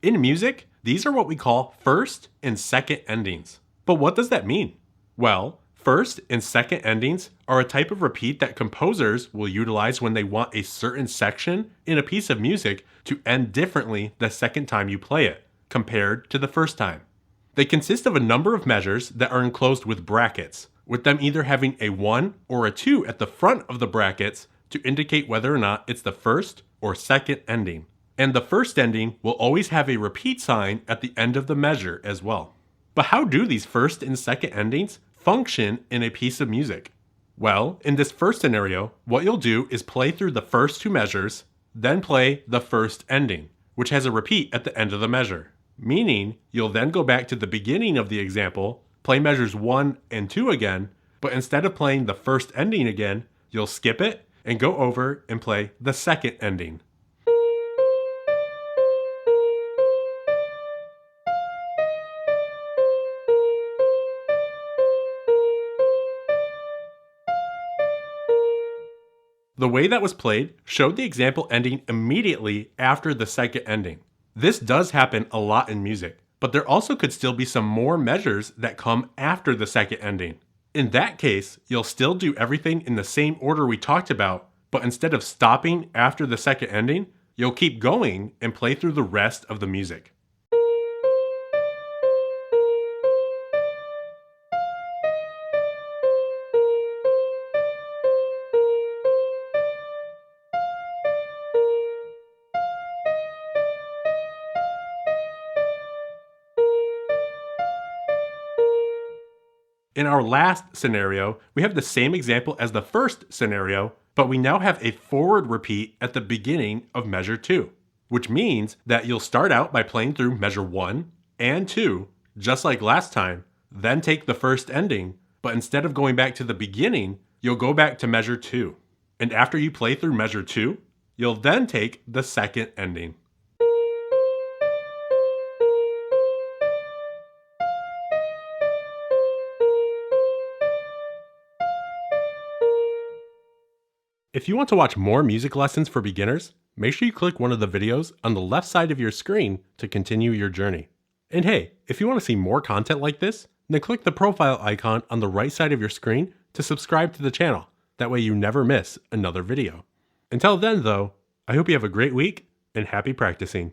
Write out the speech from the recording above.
In music, these are what we call first and second endings. But what does that mean? Well, first and second endings are a type of repeat that composers will utilize when they want a certain section in a piece of music to end differently the second time you play it, compared to the first time. They consist of a number of measures that are enclosed with brackets, with them either having a 1 or a 2 at the front of the brackets to indicate whether or not it's the first or second ending. And the first ending will always have a repeat sign at the end of the measure as well. But how do these first and second endings function in a piece of music? Well, in this first scenario, what you'll do is play through the first two measures, then play the first ending, which has a repeat at the end of the measure. Meaning, you'll then go back to the beginning of the example, play measures 1 and 2 again, but instead of playing the first ending again, you'll skip it and go over and play the second ending. The way that was played showed the example ending immediately after the second ending. This does happen a lot in music, but there also could still be some more measures that come after the second ending. In that case, you'll still do everything in the same order we talked about, but instead of stopping after the second ending, you'll keep going and play through the rest of the music. In our last scenario, we have the same example as the first scenario, but we now have a forward repeat at the beginning of measure 2, which means that you'll start out by playing through measure 1 and 2, just like last time, then take the first ending, but instead of going back to the beginning, you'll go back to measure 2. And after you play through measure 2, you'll then take the second ending. If you want to watch more music lessons for beginners, make sure you click one of the videos on the left side of your screen to continue your journey. And hey, if you want to see more content like this, then click the profile icon on the right side of your screen to subscribe to the channel. That way you never miss another video. Until then though, I hope you have a great week and happy practicing.